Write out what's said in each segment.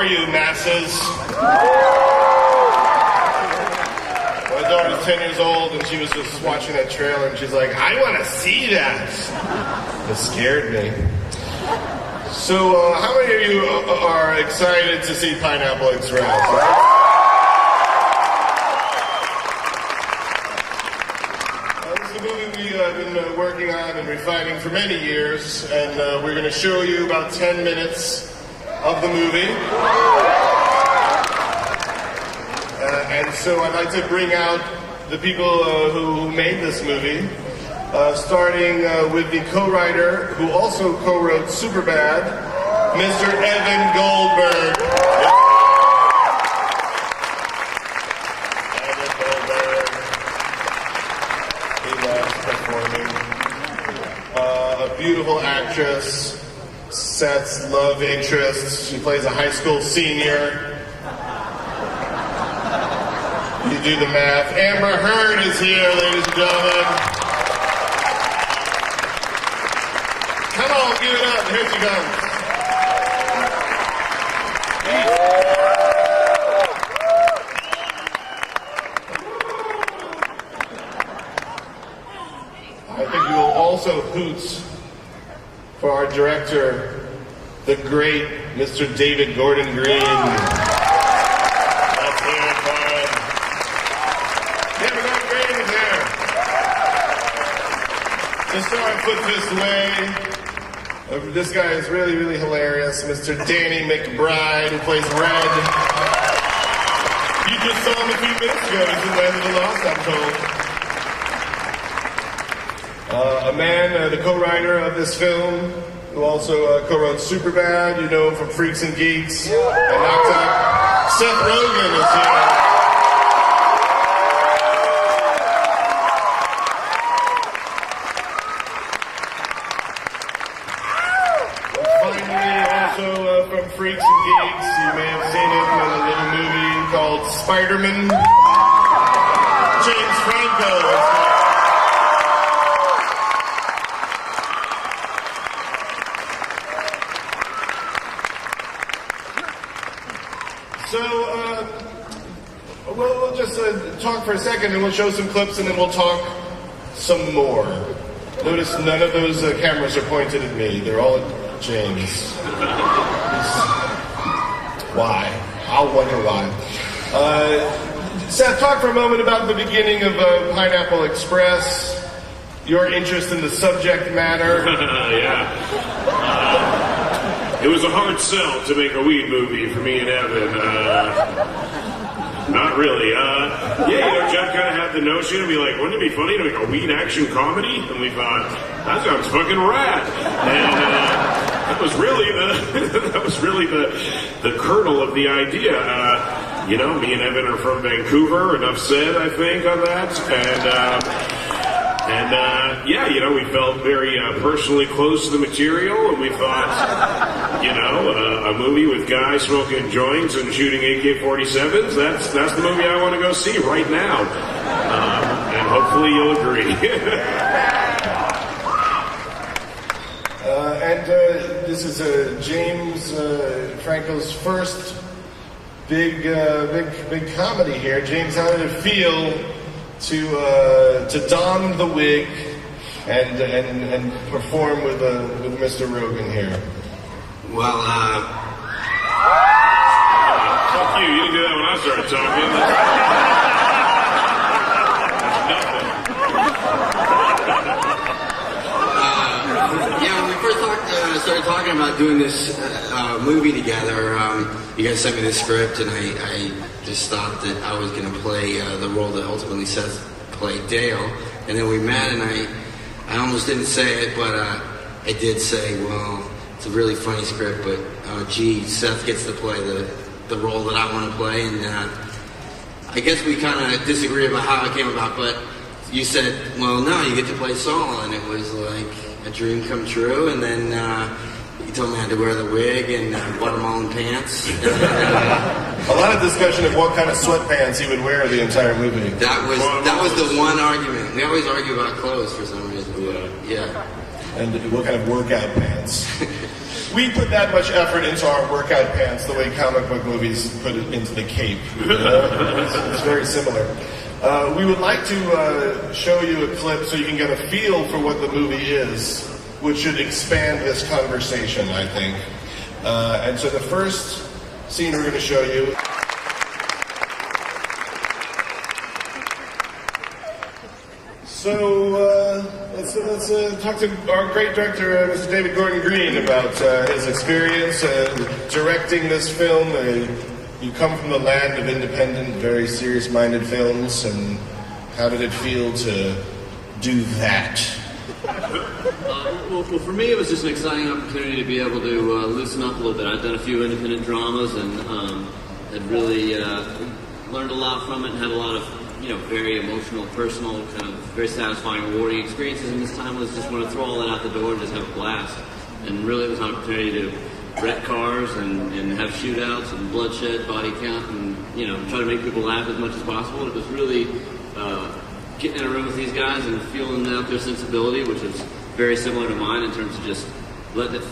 are you, masses? My daughter's 10 years old, and she was just watching that trailer, and she's like, I want to see that. It scared me. So, how many of you are excited to see Pineapple Express? This is a movie we've been working on and refining for many years, and we're going to show you about 10 minutes of the movie. And so I'd like to bring out the people who made this movie, starting with the co-writer who also co-wrote Superbad, Mr. Evan Goldberg. Evan Goldberg. He loves performing. A beautiful actress, Seth's love interest. She plays a high school senior. You do the math. Amber Heard is here, ladies and gentlemen. Come on, give it up. Here she comes. I think you will also hoot for our director, the great Mr. David Gordon Green. Let's hear it for him. David Gordon Green is here. To start Put This Way, this guy is really, really hilarious. Mr. Danny McBride, who plays Red. You just saw him a few minutes ago. He's in Land of the Lost, I'm told. A man, the co-writer of this film, who also co-wrote Superbad. You know him from Freaks and Geeks and Knocked Up. Seth Rogen is here. Finally, also from Freaks and Geeks, you may have seen him in a little movie called Spider-Man. James Franco is here. So, we'll just talk for a second, and we'll show some clips, and then we'll talk some more. Notice none of those cameras are pointed at me. They're all at James. Why? I'll wonder why. Seth, talk for a moment about the beginning of Pineapple Express, your interest in the subject matter. Yeah. It was a hard sell to make a weed movie for me and Evan. Not really. Judd kind of had the notion to be like, wouldn't it be funny to make a weed action comedy? And we thought, that sounds fucking rad. And that was really the kernel of the idea. Me and Evan are from Vancouver. Enough said, I think, on that. We felt very personally close to the material, and we thought, a movie with guys smoking joints and shooting AK-47s, that's the movie I want to go see right now. And hopefully you'll agree. This is James Franco's first big comedy here. James, how did it feel to don the wig and perform with Mr. Rogen here? Well, fuck you. You didn't do that when I started talking. when we first started talking about doing this movie together, you guys sent me the script, and I just thought that I was going to play the role that ultimately Seth played, Dale. And then we met, and I almost didn't say it, but I did say, well, it's a really funny script, but Seth gets to play the role that I want to play, and I guess we kind of disagree about how it came about, but you said, well, no, you get to play Saul, and it was like a dream come true, and then he told me I had to wear the wig and watermelon pants. A lot of discussion of what kind of sweatpants he would wear the entire movie. That was the one argument. We always argue about clothes for some reason. Yeah. And what kind of workout pants. We put that much effort into our workout pants the way comic book movies put it into the cape. It's very similar. We would like to show you a clip so you can get a feel for what the movie is, which should expand this conversation, I think. And so the first scene we're going to show you. So let's talk to our great director, Mr. David Gordon Green, about his experience directing this film. You come from the land of independent, very serious-minded films, and how did it feel to do that? Well, for me, it was just an exciting opportunity to be able to loosen up a little bit. I've done a few independent dramas and had really learned a lot from it and had a lot of, very emotional, personal, kind of very satisfying, rewarding experiences. And this time was just want to throw all that out the door and just have a blast. And really, it was an opportunity to wreck cars and have shootouts and bloodshed, body count, and try to make people laugh as much as possible. And it was really getting in a room with these guys and feeling out their sensibility, which is very similar to mine in terms of just letting it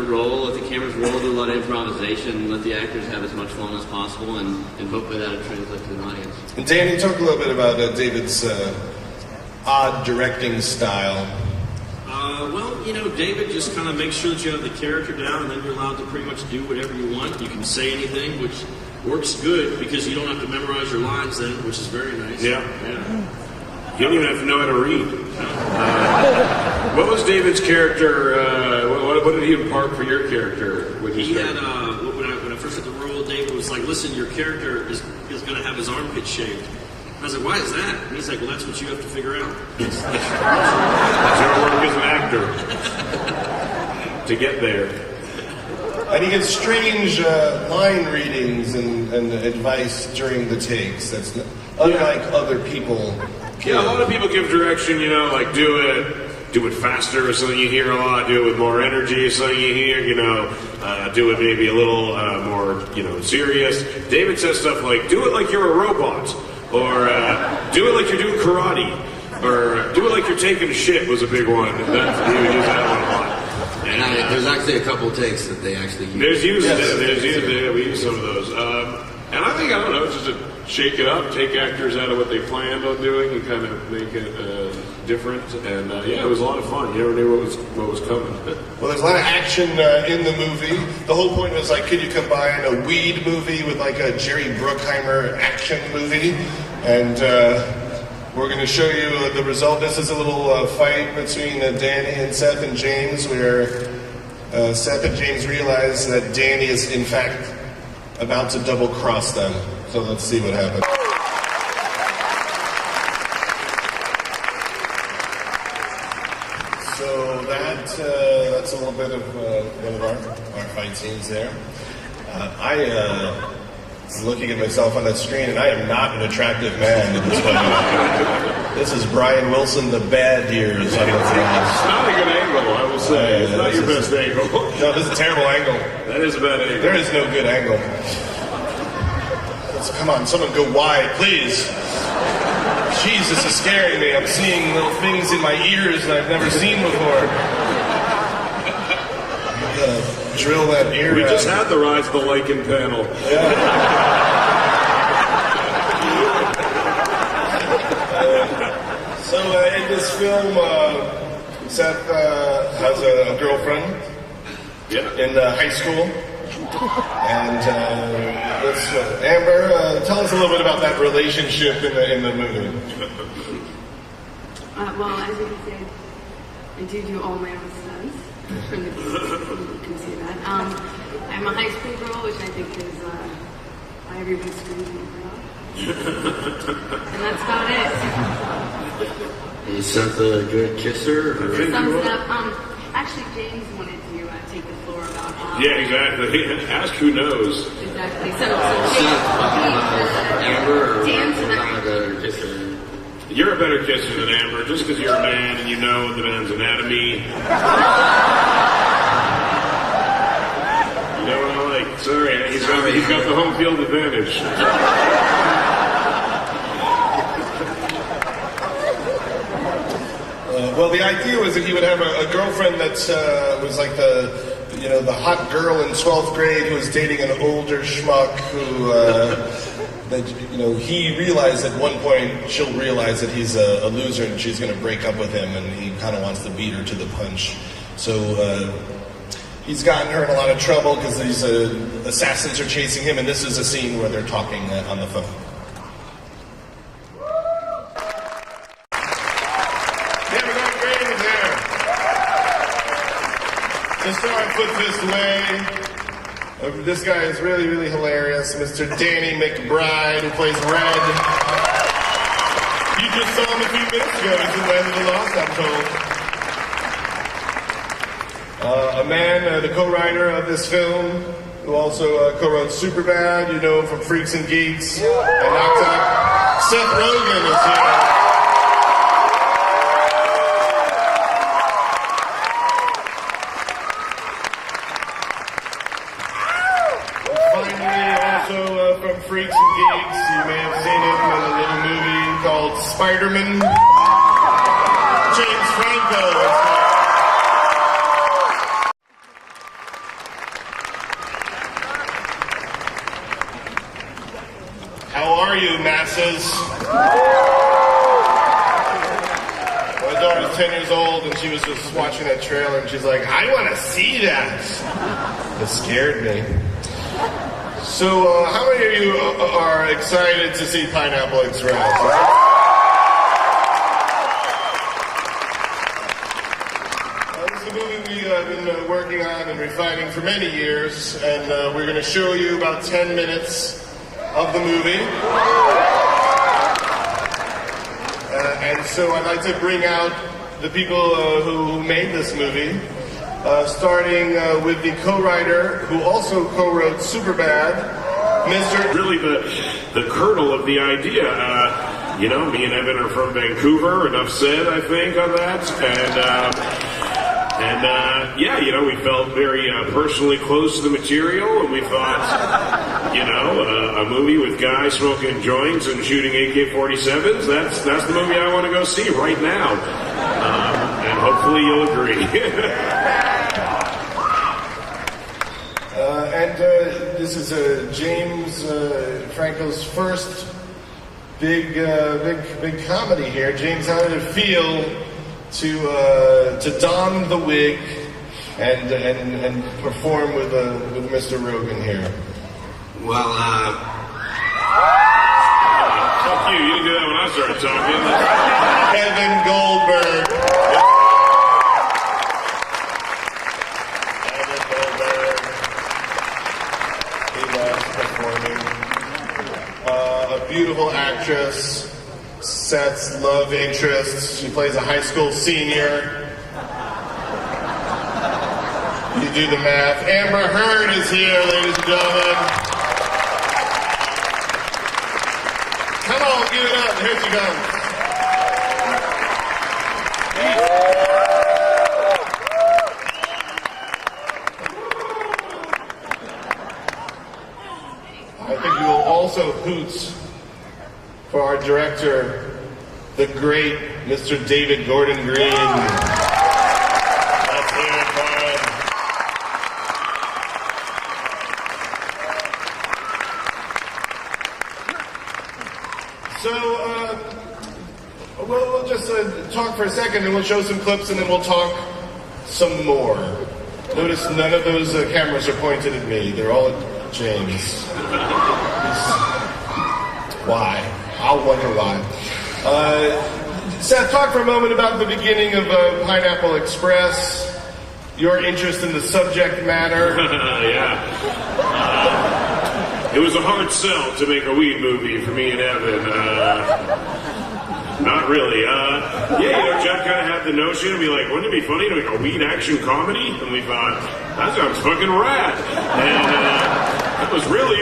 roll, let the cameras roll, do a lot of improvisation, let the actors have as much fun as possible, and hopefully that'll translate to the audience. And Danny, talk a little bit about David's odd directing style. David just kind of makes sure that you have the character down, and then you're allowed to pretty much do whatever you want. You can say anything, which works good because you don't have to memorize your lines then, which is very nice. Yeah. You don't even have to know how to read. What was David's character? What did he impart for your character? When I first had the role, David was like, "Listen, your character is going to have his armpit shaved." I was like, "Why is that?" And he's like, "Well, that's what you have to figure out." That's your work as an actor to get there. And he gets strange line readings and advice during the takes. That's unlike other people. Yeah, a lot of people give direction, like do it faster or something you hear a lot, do it with more energy or something you hear, do it maybe a little more, serious. David says stuff like, do it like you're a robot, or do it like you're doing karate, or do it like you're taking a shit was a big one. He would use that one a lot. And there's actually a couple takes that they actually use. We use some of those. And I think, it's just to shake it up, take actors out of what they planned on doing and kind of make it different. And it was a lot of fun. You never knew what was coming. Well, there's a lot of action in the movie. The whole point was could you combine a weed movie with a Jerry Bruckheimer action movie? And we're going to show you the result. This is a little fight between Danny and Seth and James, where Seth and James realize that Danny is in fact about to double cross them. So let's see what happens. So that's a little bit of one of our fight scenes there. I am looking at myself on that screen, and I am not an attractive man in this fight. This is Brian Wilson, the bad years. It's not a good angle, I will say. It's not your best angle. No, this is a terrible angle. That is a bad angle. There is no good angle. Come on, someone go wide, please. Jeez, this is scaring me. I'm seeing little things in my ears that I've never seen before. I'm gonna drill that ear We out. just had the Rise of the Lycan panel. Yeah. So in this film, Seth has a girlfriend in high school. And Amber, tell us a little bit about that relationship in the movie. Well, as you can see, I do all my own stunts. You can see that. I'm a high school girl, which I think is why everyone's screaming girl. And that's about it. Is Seth a good kisser? Some stuff. Actually, James wanted to take the floor about how. Yeah, exactly. Ask who knows. Exactly. So Amber, dance I'm a better kisser. You're a better kisser than Amber, just because you're a man and you know the man's anatomy. He's got the home field advantage. Well, the idea was that he would have a girlfriend that was like the hot girl in 12th grade who was dating an older schmuck who, he realized at one point she'll realize that he's a loser and she's going to break up with him, and he kind of wants to beat her to the punch. So he's gotten her in a lot of trouble because these assassins are chasing him, and this is a scene where they're talking on the phone. To start, put this away. This guy is really, really hilarious. Mr. Danny McBride, who plays Red. You just saw him a few minutes ago. He's in Land of the Lost, I'm told. A man, the co-writer of this film, who also co-wrote Superbad. You know him from Freaks and Geeks and Knocked Up. Seth Rogen is here. From Freaks and Geeks, you may have seen him in a little movie called Spider-Man. James Franco is here. How are you, masses? My daughter's 10 years old, and she was just watching that trailer, and she's like, I want to see that. It scared me. So, how many of you are excited to see Pineapple Express? This is a movie we've been working on and refining for many years, and we're going to show you about 10 minutes of the movie. And so I'd like to bring out the people who made this movie. Starting with the co-writer who also co-wrote Superbad, Mr. Really the kernel of the idea. Me and Evan are from Vancouver, enough said, I think, on that. We felt very personally close to the material, and we thought, a movie with guys smoking joints and shooting AK-47s, that's the movie I want to go see right now. And hopefully you'll agree. This is James Franco's first big comedy here. James, how did it feel to don the wig and perform with Mr. Rogen here? Well, fuck you. You didn't do that when I started talking. Kevin Goldberg. A beautiful actress, Seth's love interest. She plays a high school senior. You do the math. Amber Heard is here, ladies and gentlemen. Come on, give it up. Here she comes. I think you will also hoot for our director, the great Mr. David Gordon Green. Let's hear it for him. So, we'll just talk for a second, and we'll show some clips, and then we'll talk some more. Notice none of those cameras are pointed at me. They're all at James. Why? I'll wonder why. Seth, talk for a moment about the beginning of Pineapple Express, your interest in the subject matter. Yeah. It was a hard sell to make a weed movie for me and Evan. Not really. Judd kind of had the notion and be like, wouldn't it be funny to make a weed action comedy? And we thought, that sounds fucking rad. And that was really